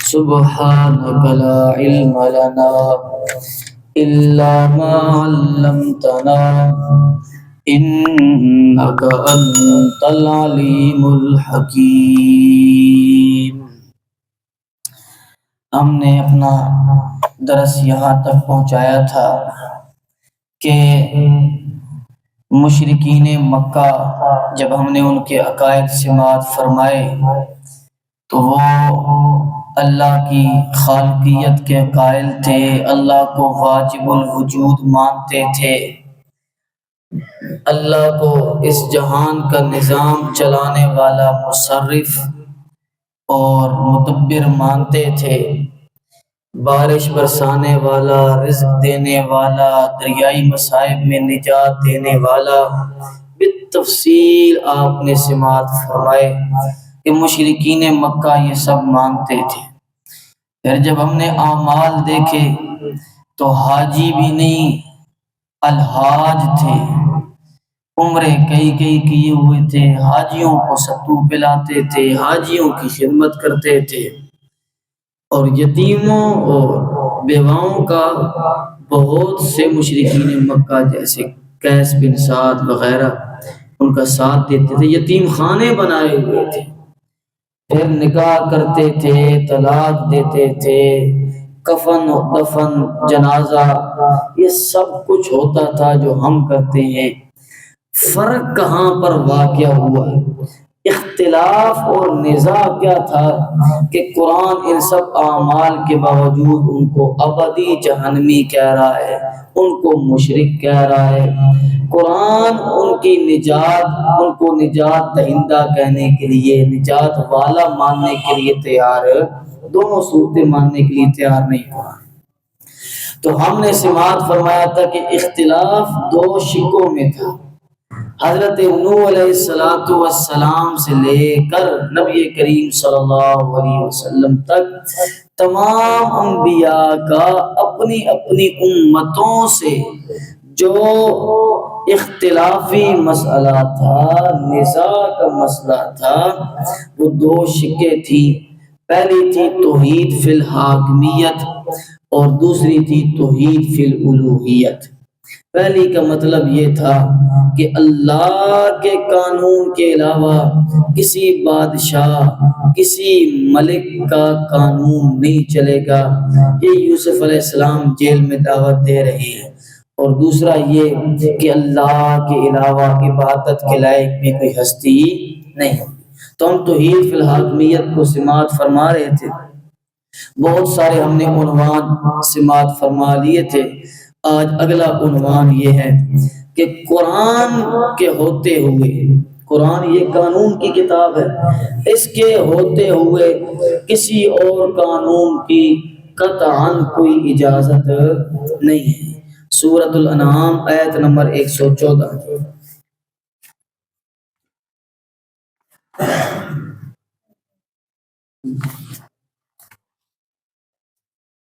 سبحانك لا علم لنا إلا ما علمتنا إنك أنت العليم الحكيم۔ ہم نے اپنا درس یہاں تک پہنچایا تھا کہ مشرکین مکہ جب ہم نے ان کے عقائد سماعت فرمائے تو وہ اللہ کی خالقیت کے قائل تھے، اللہ کو واجب الوجود مانتے تھے، اللہ کو اس جہان کا نظام چلانے والا مصرف اور مدبر مانتے تھے، بارش برسانے والا، رزق دینے والا، دریائی مصائب میں نجات دینے والا۔ بالتفصیل آپ نے سماعت فرمائے کہ مشرکین مکہ یہ سب مانتے تھے۔ پھر جب ہم نے اعمال دیکھے تو حاجی بھی نہیں الحاج تھے، عمرے کئی کیے ہوئے تھے، حاجیوں کو ستو پلاتے تھے، حاجیوں کی خدمت کرتے تھے، اور یتیموں اور بیواؤں کا بہت سے مشرکین مکہ جیسے قیس بن سعد وغیرہ ان کا ساتھ دیتے تھے، یتیم خانے بنائے ہوئے تھے، پھر نکاح کرتے تھے، طلاق دیتے تھے، کفن و دفن، جنازہ، یہ سب کچھ ہوتا تھا جو ہم کرتے ہیں۔ فرق کہاں پر واقع ہوا؟ اختلاف اور نزاع کیا تھا کہ قرآن ان سب اعمال کے باوجود ان کو ابدی جہنمی کہہ رہا ہے، ان کو مشرک کہہ رہا ہے۔ قرآن ان کی نجات، ان کو نجات دہندہ کہنے کے لیے، نجات والا ماننے کے لیے تیار، دونوں صورتیں ماننے کے لیے تیار نہیں ہوا۔ تو ہم نے سماعت فرمایا تھا کہ اختلاف دو شقوں میں تھا، حضرت نوح علیہ السلام سے لے کر نبی کریم صلی اللہ علیہ وسلم تک تمام انبیاء کا اپنی اپنی امتوں سے جو اختلافی مسئلہ تھا، نزاع کا مسئلہ تھا، وہ دو شقیں تھی۔ پہلی تھی توحید فی الحاکمیت اور دوسری تھی توحید فی الالوہیت۔ پہلی کا مطلب یہ تھا کہ اللہ کے قانون کے علاوہ کسی بادشاہ، کسی ملک کا قانون نہیں چلے گا، یہ یوسف علیہ السلام جیل میں دعوت دے رہے ہیں۔ اور دوسرا یہ کہ اللہ کے علاوہ عبادت کے لائق بھی کوئی ہستی نہیں ہوگی۔ تو ہم توحید فی الحاکمیت کو سماعت فرما رہے تھے، بہت سارے ہم نے عنوان سماعت فرما لیے تھے۔ آج اگلا عنوان یہ ہے کہ قرآن کے ہوتے ہوئے، قرآن یہ قانون کی کتاب ہے، اس کے ہوتے ہوئے کسی اور قانون کی قطعاً کوئی اجازت نہیں ہے۔ سورۃ الانعام آیت نمبر 114۔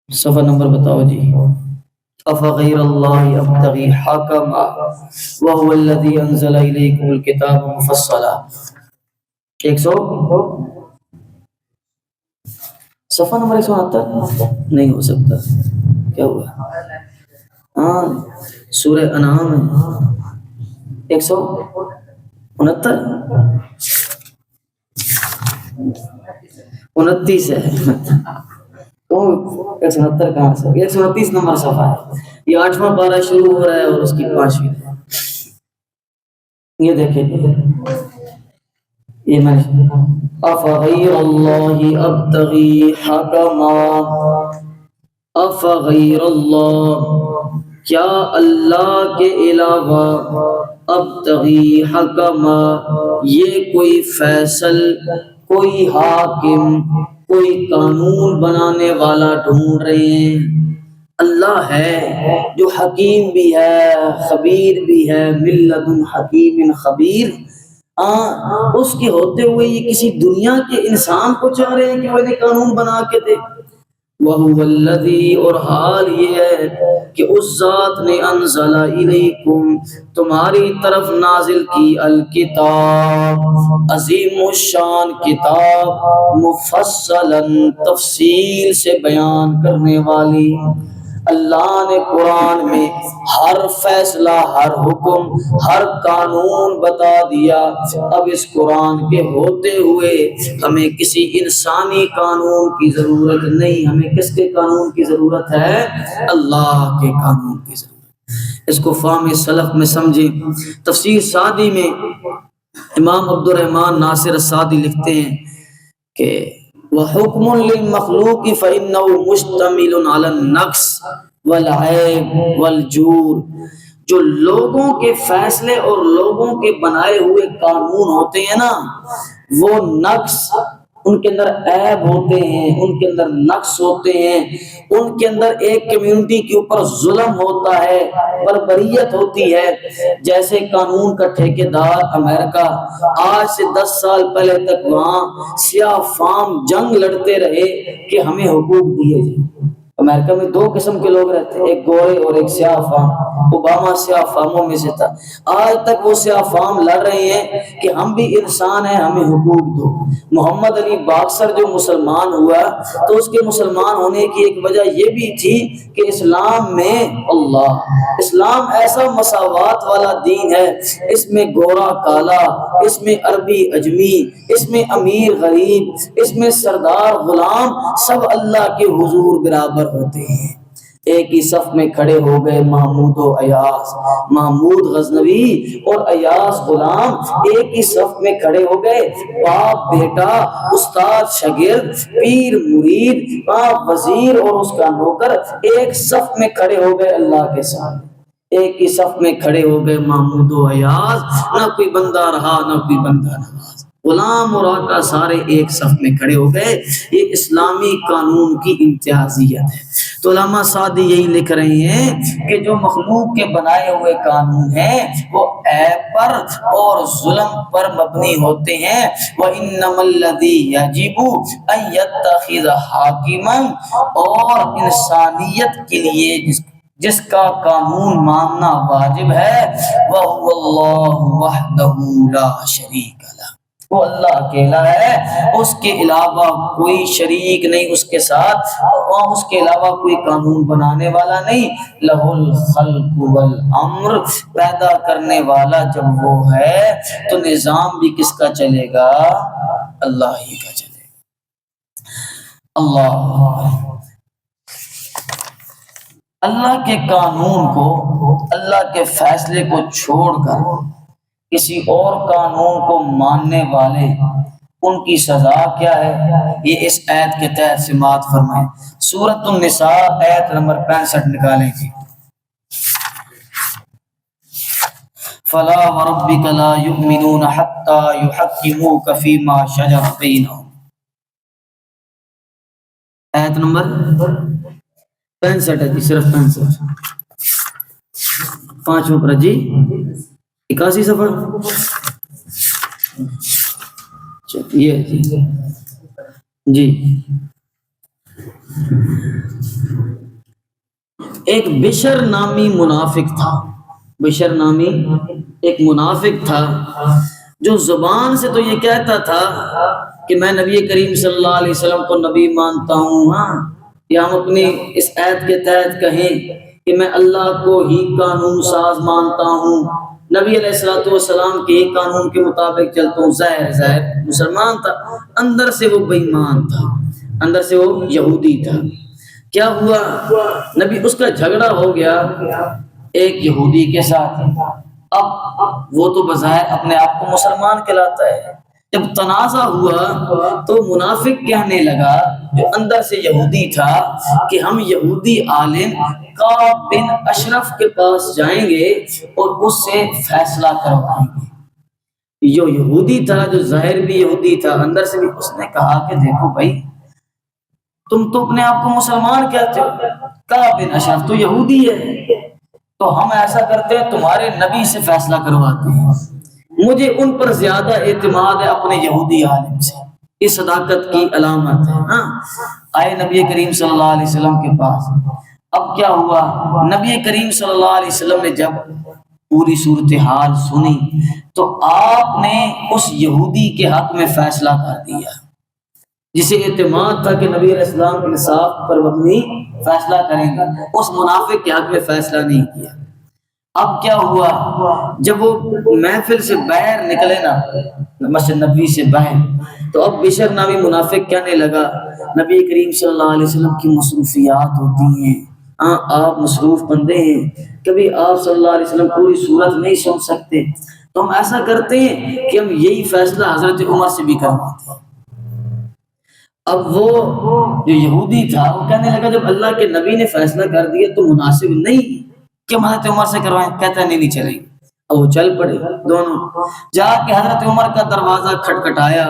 صفحہ نمبر بتاؤ جی۔ افغیر اللہ ابتغی حکما وهو الذی انزل الیکم الکتاب مفصلا۔ 100 صفحہ نمبر 169 نہیں ہو سکتا، کیا ہوا؟ ہاں سورہ انعام ہے 169 29 ہے، 169 کہاں سے؟ 129 نمبر صفحہ ہے، یہ 8واں پارہ شروع ہو رہا ہے اور اس کی 5ویں۔ یہ دیکھیں، یہ میں افغیر اللہ ابتغی حکما، افغیر اللہ، کیا اللہ کے علاوہ، ابتغی حکما، یہ کوئی فیصل، کوئی حاکم، کوئی قانون بنانے والا ڈھونڈ رہے ہیں؟ اللہ ہے جو حکیم بھی ہے، خبیر بھی ہے، من لدن حکیم خبیر۔ اس کے ہوتے ہوئے یہ کسی دنیا کے انسان کو چاہ رہے ہیں کہ وہ انہیں قانون بنا کے دے؟ وَهُوَ الَّذِي، اور حال یہ ہے کہ اس ذات نے انزل الیکم، تمہاری طرف نازل کی، الکتاب، عظیم الشان کتاب، مفصلا، تفصیل سے بیان کرنے والی۔ اللہ نے قرآن میں ہر فیصلہ، ہر حکم، ہر قانون بتا دیا۔ اب اس قرآن کے ہوتے ہوئے ہمیں کسی انسانی قانون کی ضرورت نہیں، ہمیں کس کے قانون کی ضرورت ہے؟ اللہ کے قانون کی ضرورت۔ اس کو فہم سلف میں سمجھیں۔ تفسیر سعدی میں امام عبد الرحمن ناصر السعدی لکھتے ہیں کہ وَحُكْمٌ لِلْمَخْلُوقِ فَإِنَّهُ مُشْتَمِلٌ عَلَى النَّقْصِ وَالْعَيْبِ وَالْجُورِ، جو لوگوں کے فیصلے اور لوگوں کے بنائے ہوئے قانون ہوتے ہیں نا، وہ نقص، ان کے اندر عیب ہوتے ہیں، ان کے اندر نقص ہوتے ہیں، ان کے اندر ایک کمیونٹی کے اوپر ظلم ہوتا ہے، بربریت ہوتی ہے۔ جیسے قانون کا ٹھیکیدار امریکہ، آج سے 10 سال پہلے تک وہاں سیاہ فام جنگ لڑتے رہے کہ ہمیں حقوق دیے جائیں۔ امریکہ میں 2 قسم کے لوگ رہتے ہیں، ایک گورے اور ایک سیاہ فام۔ اوباما سیاہ فاموں میں سے تھا۔ آج تک وہ سیاہ فام لڑ رہے ہیں کہ ہم بھی انسان ہیں، ہمیں حقوق دو۔ محمد علی باکسر جو مسلمان ہوا تو اس کے مسلمان ہونے کی ایک وجہ یہ بھی تھی کہ اسلام میں اسلام ایسا مساوات والا دین ہے، اس میں گورا کالا، اس میں عربی اجمی، اس میں امیر غریب، اس میں سردار غلام، سب اللہ کے حضور برابر ہوتے ہیں۔ ایک ہی صف میں کھڑے ہو گئے محمود و ایاز، محمود غزنوی اور ایاز غلام ایک ہی صف میں کھڑے ہو گئے، باپ بیٹا، استاد شاگرد، پیر مرید، وزیر اور اس کا نوکر ایک صف میں کھڑے ہو گئے اللہ کے سامنے۔ ایک ہی صف میں کھڑے ہو گئے محمود و ایاز، نہ کوئی بندہ رہا نہ کوئی بندہ نواز، غلام اور آقا سارے ایک صف میں کھڑے ہو گئے۔ یہ اسلامی قانون کی امتیازیت ہے۔ تو علامہ سعدی یہی لکھ رہے ہیں کہ جو مخلوق کے بنائے ہوئے قانون ہیں وہ عیب پر اور ظلم پر مبنی ہوتے ہیں۔ وَإِنَّمَا الَّذِي يَجِبُ أَن يَتَّخِذَ حَاكِمًا، اور انسانیت کے لیے جس کا قانون ماننا واجب ہے، وَهُوَ اللَّهُ وَحْدَهُ لَا شَرِيكَ لَهُ، وہ اللہ اکیلا ہے، اس کے علاوہ کوئی شریک نہیں اس کے ساتھ، اور اس کے علاوہ کوئی قانون بنانے والا نہیں۔ لَهُ الْخَلْقُ وَالْأَمْرُ، پیدا کرنے والا جب وہ ہے تو نظام بھی کس کا چلے گا؟ اللہ ہی کا چلے گا۔ اللہ کے قانون کو، اللہ کے فیصلے کو چھوڑ کر کسی اور قانون کو ماننے والے، ان کی سزا کیا ہے؟ یہ اس آیت کے تحت سماعت فرمائیں۔ سورۃ النساء آیت نمبر 65 نکالیں گے۔ فَلَا وَرَبِّكَ لَا يُؤْمِنُونَ حَتَّى يُحَكِّمُوكَ فِيمَا شَجَرَ بَيْنَهُمْ، آیت نمبر 65 ہے جی، صرف 65، 5 پر جی، 81 صفحہ یہ جی۔ ایک بشر نامی منافق تھا، بشر نامی ایک منافق تھا جو زبان سے تو یہ کہتا تھا کہ میں نبی کریم صلی اللہ علیہ وسلم کو نبی مانتا ہوں، ہاں، یا ہم اپنی اس آیت کے تحت کہیں کہ میں اللہ کو ہی قانون ساز مانتا ہوں، نبی علیہ الصلوۃ والسلام کے ہی قانون کے مطابق چلتا ہوں۔ ظاہر مسلمان تھا، اندر سے وہ بے ایمان تھا، اندر سے وہ یہودی تھا۔ کیا ہوا؟ نبی اس کا جھگڑا ہو گیا ایک یہودی کے ساتھ۔ اب وہ تو بظاہر اپنے آپ کو مسلمان کہلاتا ہے، جب تنازع ہوا تو منافق کہنے لگا جو اندر سے یہودی تھا کہ ہم یہودی عالم کعب بن اشرف کے پاس جائیں گے اور اس سے فیصلہ کروائیں گے۔ جو یہودی تھا، جو ظاہر بھی یہودی تھا اندر سے بھی، اس نے کہا کہ دیکھو بھائی، تم تو اپنے آپ کو مسلمان کہتے ہو، کعب بن اشرف تو یہودی ہے، تو ہم ایسا کرتے ہیں تمہارے نبی سے فیصلہ کرواتے ہیں، مجھے ان پر زیادہ اعتماد ہے اپنے یہودی عالم سے۔ یہ صداقت کی علامت ہے۔ ہاں آئے نبی کریم صلی اللہ علیہ وسلم کے پاس، اب کیا ہوا، نبی کریم صلی اللہ علیہ وسلم نے جب پوری صورتحال سنی تو آپ نے اس یہودی کے حق میں فیصلہ کر دیا جسے اعتماد تھا کہ نبی علیہ السلام انصاف پر مبنی فیصلہ کریں گے، اس منافق کے حق میں فیصلہ نہیں کیا۔ اب کیا ہوا، جب وہ محفل سے باہر نکلے نا، مسجد نبوی سے باہر، تو اب بشر نامی منافق کہنے لگا نبی کریم صلی اللہ علیہ وسلم کی مصروفیات ہوتی ہیں، ہاں آپ مصروف بندے ہیں، کبھی آپ صلی اللہ علیہ وسلم پوری صورت نہیں سن سکتے، تو ہم ایسا کرتے ہیں کہ ہم یہی فیصلہ حضرت عمر سے بھی کرواتے ہیں۔ اب وہ جو یہودی تھا وہ کہنے لگا جب اللہ کے نبی نے فیصلہ کر دیا تو مناسب نہیں کہ ہم حضرت عمر سے کروائیں، کہتا ہے نہیں چلیں گے۔ اب وہ چل پڑے دونوں، جا کے حضرت عمر کا دروازہ کھٹکھٹایا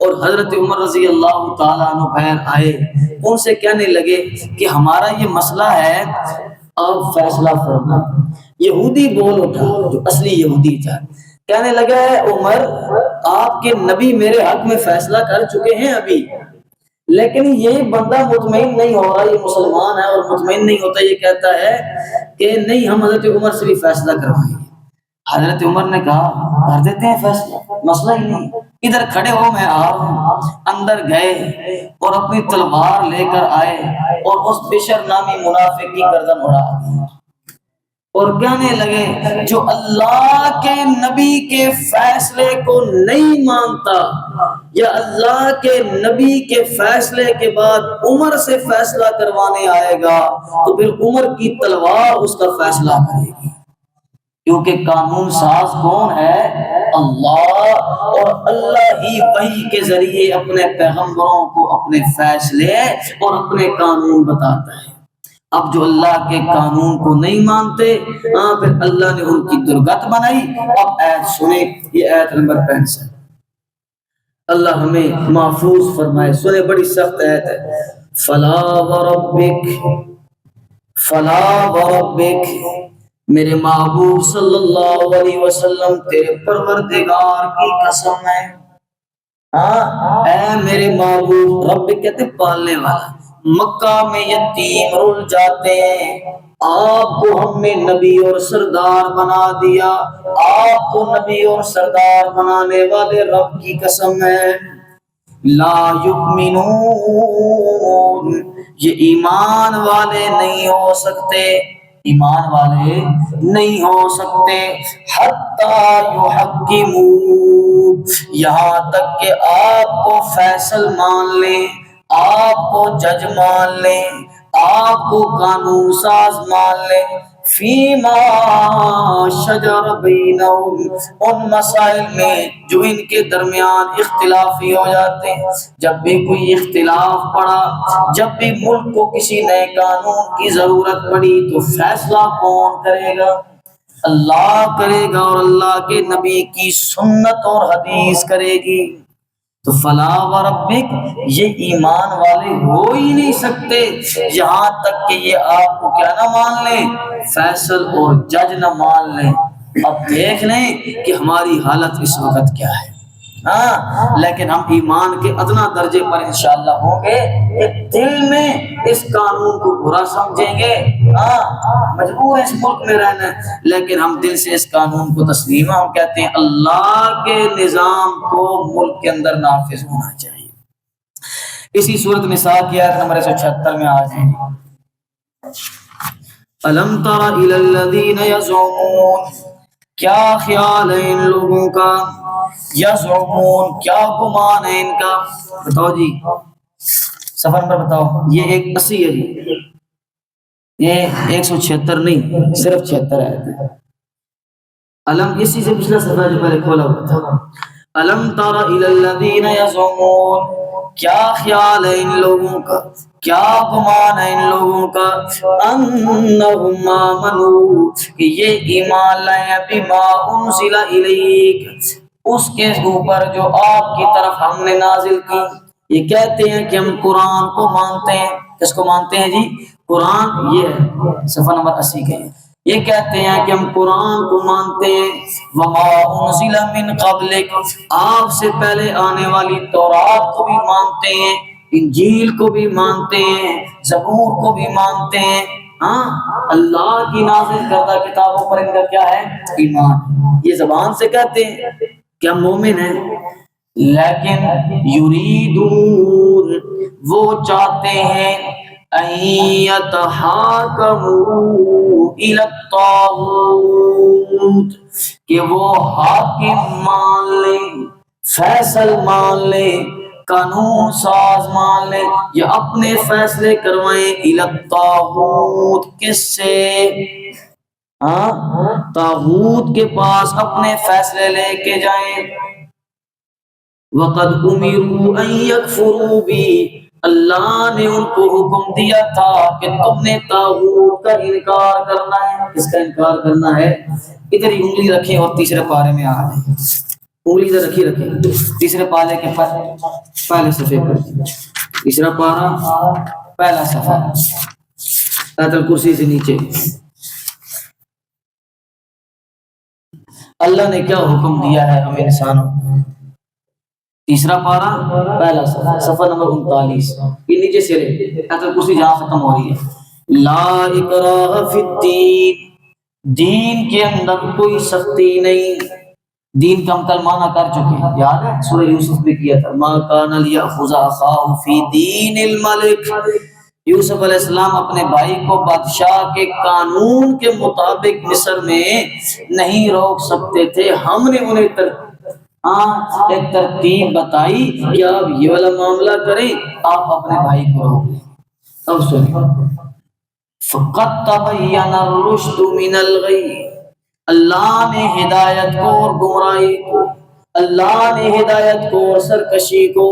اور حضرت عمر رضی اللہ تعالیٰ عنہ باہر آئے، ان سے کہنے لگے کہ ہمارا یہ مسئلہ ہے، آپ فیصلہ فرمائیں۔ یہودی بول اٹھا جو اصلی یہودی تھا، کہنے لگا ہے عمر آپ کے نبی میرے حق میں فیصلہ کر چکے ہیں ابھی، لیکن یہ بندہ مطمئن نہیں ہو رہا، یہ مسلمان ہے اور مطمئن نہیں ہوتا، یہ کہتا ہے کہ نہیں ہم حضرت عمر سے بھی فیصلہ کروائیں گے۔ حضرت عمر نے کہا کر دیتے ہیں فیصلہ، مسئلہ ہی نہیں، ادھر کھڑے ہو میں آ رہا ہوں۔ اندر گئے اور اپنی تلوار لے کر آئے اور اس بشر نامی منافق کی گردن اڑا دی اور کہنے لگے جو اللہ کے نبی کے فیصلے کو نہیں مانتا یا اللہ کے نبی کے فیصلے کے بعد عمر سے فیصلہ کروانے آئے گا تو پھر عمر کی تلوار اس کا فیصلہ کرے گی، کیونکہ قانون ساز کون ہے؟ اللہ، اور اللہ ہی وحی کے ذریعے اپنے پیغمبروں کو اپنے فیصلے اور اپنے قانون بتاتا ہے۔ اب جو اللہ کے قانون کو نہیں مانتے، پھر اللہ نے ان کی درگت بنائی۔ اب آیت سنیں، یہ آیت نمبر 65، اللہ ہمیں محفوظ فرمائے، سنیں بڑی سخت آیت ہے۔ فلا وربک، فلا وربک، میرے محبوب صلی اللہ علیہ وسلم تیرے پروردگار کی قسم ہے، ہاں اے میرے محبوب، رب کہتے پالنے والا، مکہ میں یتیم رل جاتے ہیں، آپ کو ہم نے نبی اور سردار بنا دیا، آپ کو نبی اور سردار بنانے والے رب کی قسم ہے، لا یؤمنون، یہ ایمان والے نہیں ہو سکتے، ایمان والے نہیں ہو سکتے، حتی یحکموا، یہاں تک کہ آپ کو فیصل مان لیں، آپ کو جج مان لیں، آپ کو قانون ساز مان لیں، فیما شجر بینہم، ان مسائل میں جو ان کے درمیان اختلافی ہو جاتے ہیں۔ جب بھی کوئی اختلاف پڑا، جب بھی ملک کو کسی نئے قانون کی ضرورت پڑی تو فیصلہ کون کرے گا؟ اللہ کرے گا، اور اللہ کے نبی کی سنت اور حدیث کرے گی۔ تو فلا وربک، یہ ایمان والے ہو ہی نہیں سکتے یہاں تک کہ یہ آپ کو کیا نہ مان لیں، فیصل اور جج نہ مان لیں۔ اب دیکھ لیں کہ ہماری حالت اس وقت کیا ہے، ہاں لیکن ہم ایمان کے ادنا درجے پر انشاءاللہ ہوں گے کہ دل میں اس قانون کو برا سمجھیں گے، ہاں مجبور ہے اس ملک میں رہنا ہے، لیکن ہم دل سے اس قانون کو تسلیم، ہم کہتے ہیں اللہ کے نظام کو ملک کے اندر نافذ ہونا چاہیے۔ اسی صورت نساء کی آیت نمبر 176 میں آ جائیں، الم تر الی الذین یزعمون، کیا خیال ہے ان لوگوں کا، یزعمون کیا گمان ہے ان کا، بتاؤ جی صفحہ نمبر بتاؤ، یہ 180 ہے جی، یہ 176 نہیں صرف 76 ہے۔ علم اسی سے پچھلا صفحہ جو پہلے کھولا ہوا تھا، الم تر الی الذین یزعمون، کیا خیال ہے ان لوگوں کا، کیا گمان ہے ان لوگوں کا، انہم آمنوا، کہ یہ ایمان لائے بما انزل الیک، اس کے اوپر جو آپ کی طرف ہم نے نازل کی۔ یہ کہتے ہیں کہ ہم قرآن کو مانتے ہیں، کس کو مانتے ہیں جی؟ قرآن، یہ ہے صفحہ نمبر 80 کے، یہ کہتے ہیں کہ ہم قرآن کو مانتے ہیں، وما انزل من قبلک، آپ سے پہلے آنے والی تورات کو بھی مانتے ہیں، انجیل کو بھی مانتے ہیں، زبور کو بھی مانتے ہیں۔ ہاں، اللہ کی نازل کردہ کتابوں پر ان کا کیا ہے؟ ایمان۔ یہ زبان سے کہتے ہیں کہ ہم مومن ہیں، لیکن یریدون، وہ چاہتے ہیں، ان یتحاکموا الی الطاغوت، کہ وہ حاکم مان لیں، فیصل مان لیں، قانون ساز مان لیں، یا اپنے فیصلے کروائیں الی الطاغوت، کس سے؟ ہاں، طاغوت کے پاس اپنے فیصلے لے کے جائیں۔ وقد امروا ان یکفروا بھی، اللہ نے ان کو حکم دیا تھا کہ تم نے طاغوت کا انکار کرنا ہے۔ کس کا انکار کرنا ہے؟ ادھر ہی انگلی رکھیں اور تیسرے پارے میں آ جائیں، انگلی ادھر رکھیں تیسرے پارے کے پہلے صفحے پر، تیسرا پارا پہلا صفحہ، آیت الکرسی سے نیچے۔ اللہ نے کیا حکم دیا ہے ہم انسانوں کو؟ تیسرا پارا پہلا صفحہ نمبر 39، یہ نیچے سے آیت الکرسی جہاں ختم ہو رہی ہے۔ لا اکراہ فی الدین، دین کے اندر کوئی سختی نہیں۔ دین کا ہم کل معنی کر چکے ہیں، یاد ہے سورہ یوسف میں کیا تھا، ما کان لیأخذ اخاہ فی دین الملک، یوسف علیہ السلام اپنے بھائی کو بادشاہ کے قانون کے مطابق مصر میں نہیں روک سکتے تھے، ہم نے انہیں ایک ترتیب بتائی کہ آپ یہ والا معاملہ کریں، آپ اپنے بھائی کو روک لیں۔ اب سنیں، فقط تبین الرشد من الغی، اللہ نے ہدایت کو اور گمراہی کو، اللہ نے ہدایت کو اور سرکشی کو،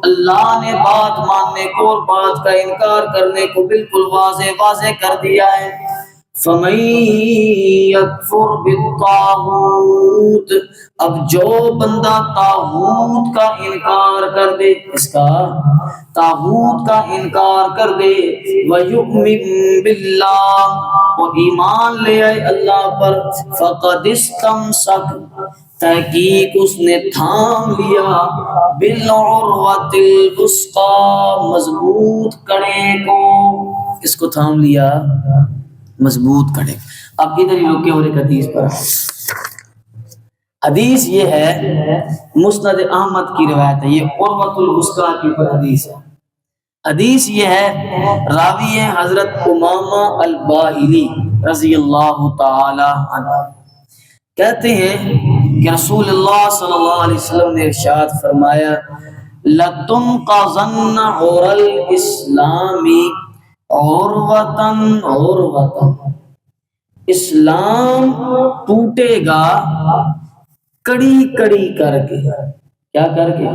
اللہ نے بات ماننے کو اور بات کا انکار کرنے کو بالکل واضح واضح کر دیا ہے۔ فَمَن يَكْفُرْ بِالطَّاغُوتِ، اب جو بندہ طاغوت کا انکار کر دے، اس کا طاغوت کا انکار کر دے، وَيُؤْمِن بِاللَّهِ، وہ ایمان لے آئے اللہ پر، فَقَدِ اسْتَمْسَكَ، تحقیق اس نے تھام لیا، بِالْعُرْوَةِ الْوُثْقَىٰ، مضبوط کڑے کو۔ کس کو تھام لیا؟ مضبوط کڑے۔ اب ادھر ہی رکے اور ایک حدیث پر، حدیث یہ ہے مسند احمد کی روایت ہے، یہ عروۃ الوثقیٰ کی پر حدیث ہے۔ حدیث یہ ہے، راوی ہے حضرت امامہ الباہلی رضی اللہ تعالی عنہ، کہتے ہیں کہ رسول اللہ صلی اللہ علیہ وسلم نے ارشاد فرمایا، لَتُنْقَضَنَّ عُرَى الْإِسْلَامِ عُرْوَةً عُرْوَةً، اسلام ٹوٹے گا کڑی کڑی کر کے۔ کیا کر کے؟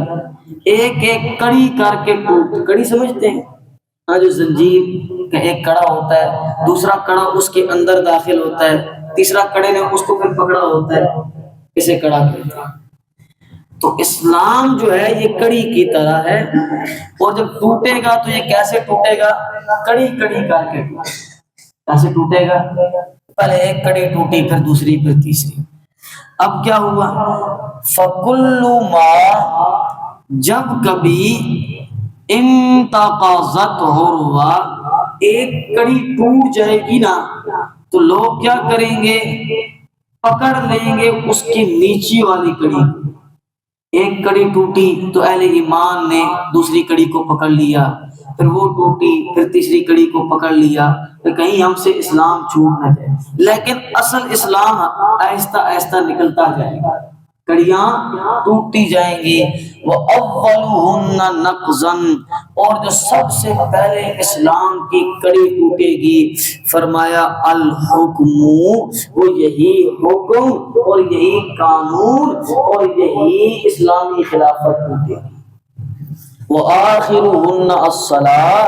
ایک ایک کڑی کر کے ٹوٹ، کڑی سمجھتے ہیں؟ ہاں، جو زنجیر کا ایک کڑا ہوتا ہے، دوسرا کڑا اس کے اندر داخل ہوتا ہے، تیسرا کڑے نے اس کو پھر پکڑا ہوتا ہے، اسے کڑا کہتے ہیں۔ تو اسلام جو ہے یہ کڑی کی طرح ہے، اور جب ٹوٹے گا تو یہ کیسے ٹوٹے گا؟ کڑی کڑی کر کے ٹوٹے۔ کیسے ٹوٹے گا؟ پہلے ایک کڑی ٹوٹی، پھر دوسری، پھر تیسری۔ اب کیا ہوا؟ فَكُلُّ مَا، جب کبھی انتقضت عروہ، ایک کڑی ٹوٹ جائے گی نا، تو لوگ کیا کریں گے؟ پکڑ لیں گے اس کی نیچی والی کڑی۔ ایک کڑی ٹوٹی تو اہل ایمان نے دوسری کڑی کو پکڑ لیا، پھر وہ ٹوٹی، پھر تیسری کڑی کو پکڑ لیا، کہ کہیں ہم سے اسلام چھوٹ نہ جائے۔ لیکن اصل اسلام آہستہ آہستہ نکلتا جائے گا، کڑیاں ٹوٹتی جائیں گی۔ وَأَوَّلُهُنَّ نَقْضًا، اور جو سب سے پہلے اسلام کی کڑی ٹوٹے گی، فرمایا الحکم، وہ یہی حکم اور یہی قانون اور یہی اسلامی خلافت ٹوٹے گی۔ وَآخِرُهُنَّ الصَّلَاةُ،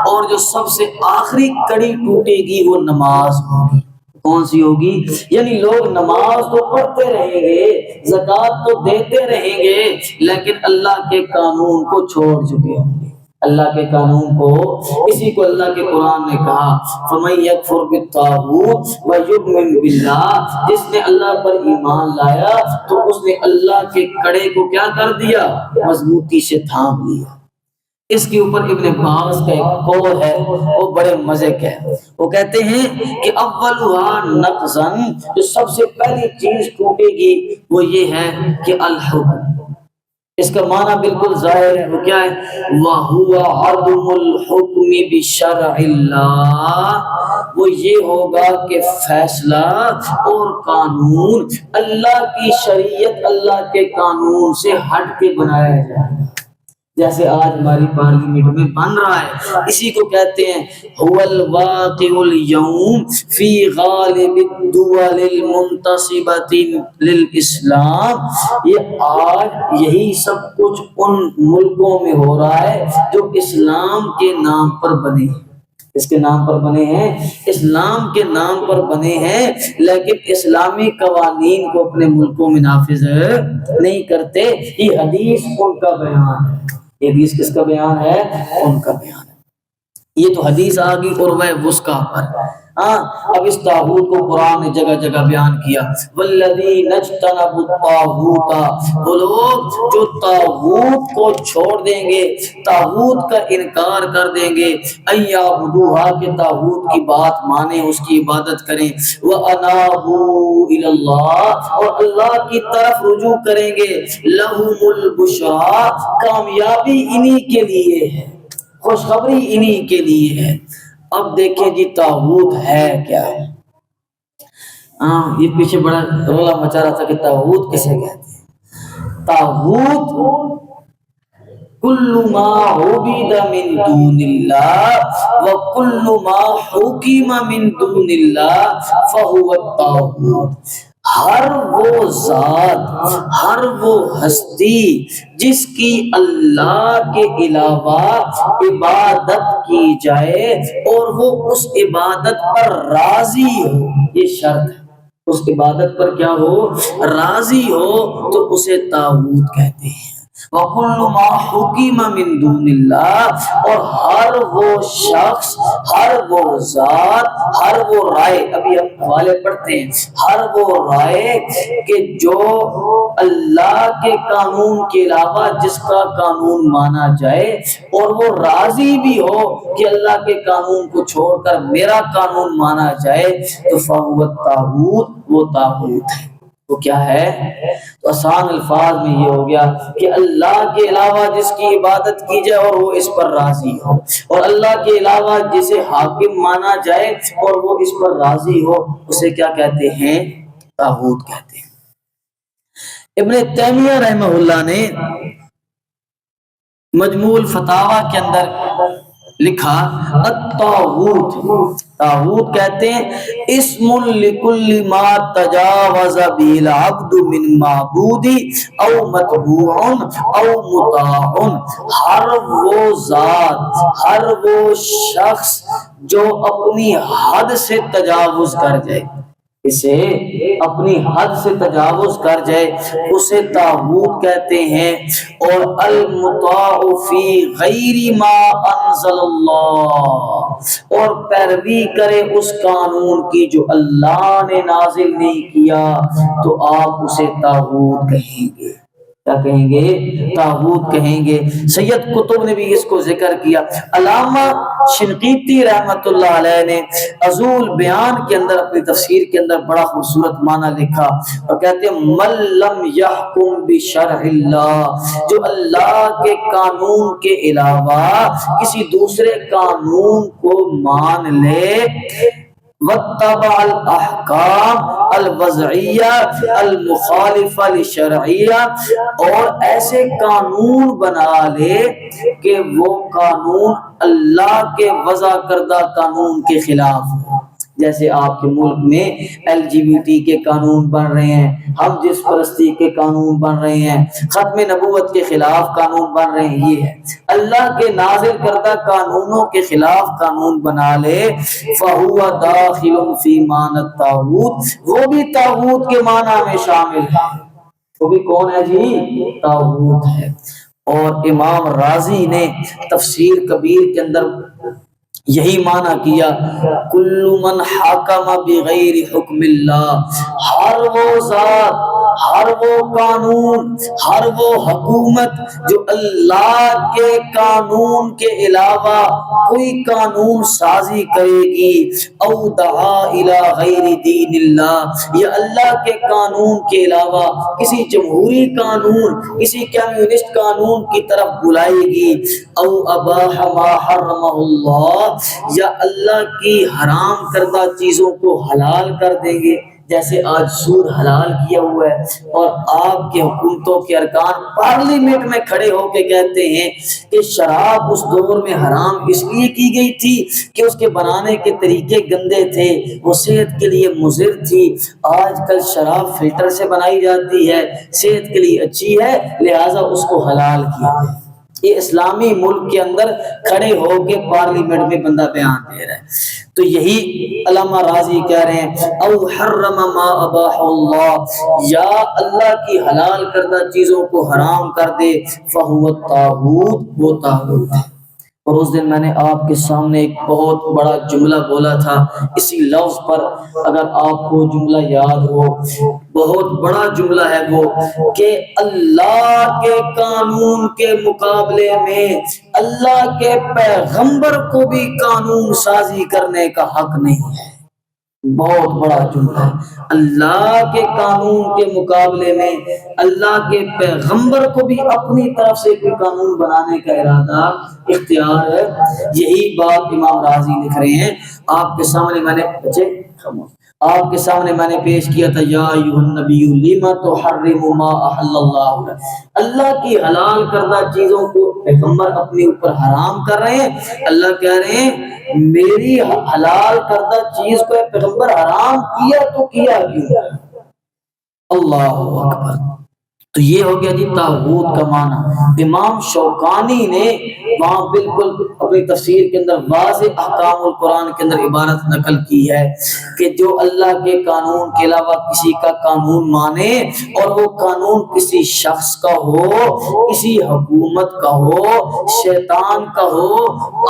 اور جو سب سے آخری کڑی ٹوٹے گی وہ نماز ہوگی۔ کون سی ہوگی؟ یعنی لوگ نماز تو پڑھتے رہیں گے، زکوٰۃ تو دیتے رہیں گے، لیکن اللہ کے قانون کو چھوڑ چکے ہوں گے۔ اللہ کے قانون کو، اسی کو اللہ کے قرآن نے کہا فَمَن يَكْفُرْ بِالطَّاغُوتِ وَيُؤْمِنْ بِاللَّهِ، جس نے اللہ پر ایمان لایا تو اس نے اللہ کے کڑے کو کیا کر دیا؟ مضبوطی سے تھام لیا۔ اس کے اوپر ابن باز کا ایک قول ہے، وہ بڑے مزے کا ہے۔ وہ کہتے ہیں کہ اولها نقضا، جو سب سے پہلی چیز ٹوٹے گی وہ یہ ہے کہ الحکم، اس کا معنی بالکل ظاہر ہے، وہ کیا ہے؟ وَهُوَ عَدْمُ الْحُكْمِ بِشَرْعِ اللَّهِ، وہ یہ ہوگا کہ فیصلہ اور قانون اللہ کی شریعت، اللہ کے قانون سے ہٹ کے بنایا جائے، جیسے آج ہماری پارلیمنٹ میں بن رہا ہے، اسی کو کہتے ہیں هو الواقع اليوم فی غالب الدول المنتصبة للاسلام، یہ آج یہی سب کچھ ان ملکوں میں ہو رہا ہے جو اسلام کے نام پر بنے ہیں۔ اس کے نام پر بنے ہیں، اسلام کے نام پر بنے ہیں، لیکن اسلامی قوانین کو اپنے ملکوں میں نافذ نہیں کرتے۔ یہ حدیث ان کا بیان ہے، یہ حدیث کس کا بیان ہے؟ ان کا بیان ہے۔ یہ تو حدیث آ گئی اور وہ وسقا پر۔ اب اس طاغوت کو قرآن نے جگہ جگہ بیان کیا، والذین اجتنبوا الطاغوت، وہ لوگ جو طاغوت کو چھوڑ دیں گے، طاغوت کا انکار کر دیں گے، ان یعبدوہا، کہ طاغوت کی بات مانیں، اس کی عبادت کریں، وانابوا الی اللہ، اور اللہ کی طرف رجوع کریں گے، لہم البشریٰ، کامیابی انہی کے لیے ہے، خوشخبری انہی کے لیے ہے۔ اب دیکھیں جی طاغوت ہے کیا ہے؟ یہ پیچھے بڑا رولا مچا رہا تھا کہ طاغوت کسے کہتے ہیں؟ طاغوت کل ما عبد من دون اللہ وکل ما حکم من دون اللہ فہو الطاغوت، ہر وہ ذات، ہر وہ ہستی جس کی اللہ کے علاوہ عبادت کی جائے اور وہ اس عبادت پر راضی ہو، یہ شرط ہے، اس عبادت پر کیا ہو؟ راضی ہو، تو اسے طاغوت کہتے ہیں۔ وَكُلُّ مَا حُكِمَ مِن دُونِ اللَّهِ، اور ہر وہ شخص، ہر وہ ذات، ہر وہ رائے، ابھی ہم حوالے پڑھتے ہیں، ہر وہ رائے کہ جو اللہ کے قانون کے علاوہ جس کا قانون مانا جائے اور وہ راضی بھی ہو کہ اللہ کے قانون کو چھوڑ کر میرا قانون مانا جائے، تو فَهُوَ الطَّاغُوتُ، وہ طاغوت ہے۔ وہ کیا ہے؟ تو آسان الفاظ میں یہ ہو گیا کہ اللہ کے علاوہ جس کی عبادت کی جائے اور وہ اس پر راضی ہو، اور اللہ کے علاوہ جسے حاکم مانا جائے اور وہ اس پر راضی ہو، اسے کیا کہتے ہیں؟ طاغوت کہتے ہیں۔ ابن تیمیہ رحمہ اللہ نے مجموع الفتاوی کے اندر لکھا الطاغوت، طاغوت کہتے ہیں اسم لکل ما تجاوز به العبد من معبود او متبوع او مطاع، ہر وہ ذات، ہر وہ شخص جو اپنی حد سے تجاوز کر جائے، اسے اپنی حد سے تجاوز کر جائے، اسے طاغوت کہتے ہیں۔ اور المطاع فی غیر ما انزل اللہ، اور پیروی کرے اس قانون کی جو اللہ نے نازل نہیں کیا، تو آپ اسے طاغوت کہیں گے۔ کیا کہیں گے؟ طاغوت کہیں گے۔ سید قطب نے بھی اس کو ذکر کیا۔ علامہ شنقیطی رحمۃ اللہ علیہ نے عذول بیان کے اندر اپنی تفسیر کے اندر بڑا خوبصورت معنی لکھا اور کہتے ہیں من لم یحکم بشرع اللہ، جو اللہ کے قانون کے علاوہ کسی دوسرے قانون کو مان لے، واتبع الاحکام الوضعیہ المخالفہ لشرعیہ، اور ایسے قانون بنا لے کہ وہ قانون اللہ کے وضع کردہ قانون کے خلاف ہو، جیسے آپ کے ملک میں LGBT کے قانون بن رہے ہیں، ہم جس پرستی کے قانون بن رہے ہیں، ختم نبوت کے خلاف قانون بن رہے ہیں، یہ ہے اللہ کے نازل کردہ قانونوں کے خلاف قانون بنا لے، فَهُوَ دَاخِلٌ فِي مَعْنَى الطَّاغُوتِ، وہ بھی طاغوت کے معنی میں شامل ہے۔ وہ بھی کون ہے جی؟ طاغوت ہے۔ اور امام رازی نے تفسیر کبیر کے اندر یہی معنی کیا، کل من حاکم بغیر حکم اللہ، ہر وہ ذات، ہر وہ قانون، ہر وہ حکومت جو اللہ کے قانون کے علاوہ کوئی قانون سازی کرے گی، او دعا الی غیر دین اللہ، یا اللہ کے قانون کے علاوہ کسی جمہوری قانون، کسی کمیونسٹ قانون کی طرف بلائے گی، او اباح ما حرمہ اللہ، یا اللہ کی حرام کردہ چیزوں کو حلال کر دیں گے، جیسے آج سود حلال کیا ہوا ہے، اور آپ کے حکومتوں کے ارکان پارلیمنٹ میں کھڑے ہو کے کہتے ہیں کہ شراب اس دور میں حرام اس لیے کی گئی تھی کہ اس کے بنانے کے طریقے گندے تھے، وہ صحت کے لیے مضر تھی۔ آج کل شراب فلٹر سے بنائی جاتی ہے، صحت کے لیے اچھی ہے، لہٰذا اس کو حلال کیا ہے۔ یہ اسلامی ملک کے اندر کھڑے ہو کے پارلیمنٹ میں بندہ بیان دے رہا ہے۔ تو یہی علامہ راضی کہہ رہے ہیں، او حرم ما اباح اللہ، یا اللہ کی حلال کردہ چیزوں کو حرام کر دے، فہو الطاغوت، وہ طاغوت ہے۔ اور اس دن میں نے آپ کے سامنے ایک بہت بڑا جملہ بولا تھا، اسی لفظ پر اگر آپ کو جملہ یاد ہو، بہت بڑا جملہ ہے وہ، کہ اللہ کے قانون کے مقابلے میں اللہ کے پیغمبر کو بھی قانون سازی کرنے کا حق نہیں ہے۔ بہت بڑا جملہ ہے، اللہ کے قانون کے مقابلے میں اللہ کے پیغمبر کو بھی اپنی طرف سے کوئی قانون بنانے کا ارادہ اختیار ہے۔ یہی بات امام راضی لکھ رہے ہیں۔ آپ کے سامنے میں نے آپ کے سامنے میں نے پیش کیا تھا، یا ایھا النبی لم تحرم ما احل اللہ لک، اللہ کی حلال کردہ چیزوں کو پیغمبر اپنے اوپر حرام کر رہے ہیں۔ اللہ کہہ رہے ہیں میری حلال کردہ چیز کو پیغمبر حرام کیا تو کیا کیوں؟ اللہ اکبر۔ تو یہ ہو گیا جی طاغوت کا معنی۔ امام شوکانی نے وہاں بالکل اپنی تفسیر کے اندر واضح احکام القرآن کے اندر عبارت نقل کی ہے کہ جو اللہ کے قانون کے علاوہ کسی کا قانون مانے، اور وہ قانون کسی شخص کا ہو، کسی حکومت کا ہو، شیطان کا ہو،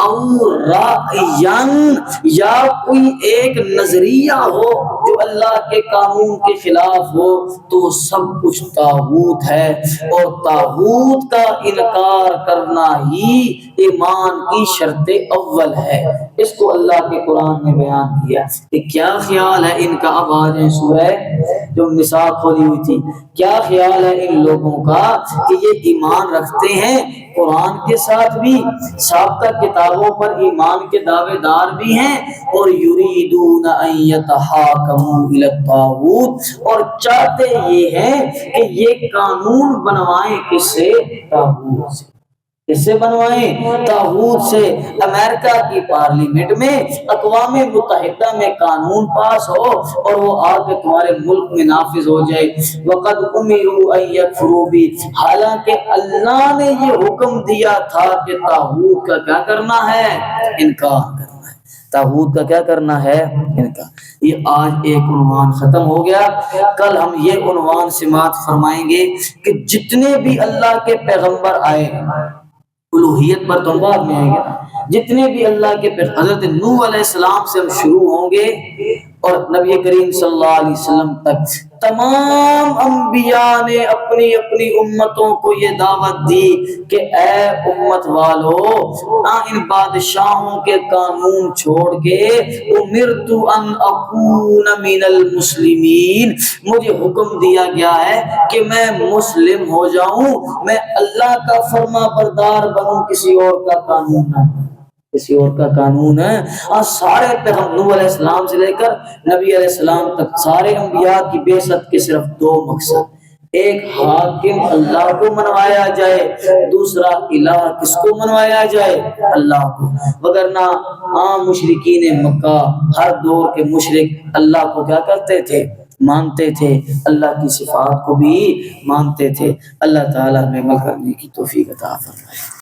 او رائین، یا کوئی ایک نظریہ ہو جو اللہ کے قانون کے خلاف ہو، تو سب کچھ طاغوت ہے۔ اور طاغوت کا انکار کرنا ہی ایمان کی شرط اول ہے۔ اس کو اللہ کے قرآن نے بیان کیا کہ کیا خیال ہے ان کا، اب آ جائیں سورہ جو نساء کھولی ہوئی تھی، کیا خیال ہے ان لوگوں کا کہ یہ ایمان رکھتے ہیں قرآن کے ساتھ بھی، سابقہ کتابوں پر ایمان کے دعوے دار بھی ہیں، اور یریدون ان یتحاکموا الی الطاغوت، اور چاہتے یہ ہیں کہ یہ قانون بنوائیں کس سے؟ طاغوت سے۔ کس سے بنوائیں؟ طاغوت سے۔ امریکہ کی پارلیمنٹ میں، اقوام متحدہ میں قانون پاس ہو اور وہ آ کے تمہارے ملک میں نافذ ہو جائے۔ وقد امروا ان یکفروا بہ، حالانکہ اللہ نے یہ حکم دیا تھا کہ طاغوت کا کیا کرنا ہے؟ انکار کرنا ہے۔ طاغوت کا کیا کرنا ہے؟ انکار۔ یہ آج ایک عنوان ختم ہو گیا۔ کل ہم یہ عنوان سماعت فرمائیں گے کہ جتنے بھی اللہ کے پیغمبر آئے، الوہیت پر تو بعد میں آئیں گے، جتنے بھی اللہ کے حضرت نوح علیہ السلام سے ہم شروع ہوں گے اور نبی کریم صلی اللہ علیہ وسلم تک، تمام انبیاء نے اپنی اپنی امتوں کو یہ دعوت دی کہ اے امت والو، ان بادشاہوں کے قانون چھوڑ کے امرت ان اکون من المسلمین، مجھے حکم دیا گیا ہے کہ میں مسلم ہو جاؤں، میں اللہ کا فرما بردار بنوں، کسی اور کا قانون نہ، کسی اور کا قانون ہے۔ اور سارے پیغمبر نوح علیہ السلام سے لے کر نبی علیہ السلام تک سارے انبیاء کی بعثت کے صرف دو مقصد، ایک حاکم اللہ کو منوایا جائے، دوسرا الہ کس کو منوایا جائے؟ اللہ کو۔ وگرنہ عام مشرکین مکہ، ہر دور کے مشرک اللہ کو کیا کرتے تھے؟ مانتے تھے، اللہ کی صفات کو بھی مانتے تھے۔ اللہ تعالیٰ ہمیں عمل کرنے کی توفیق عطا فرمائے۔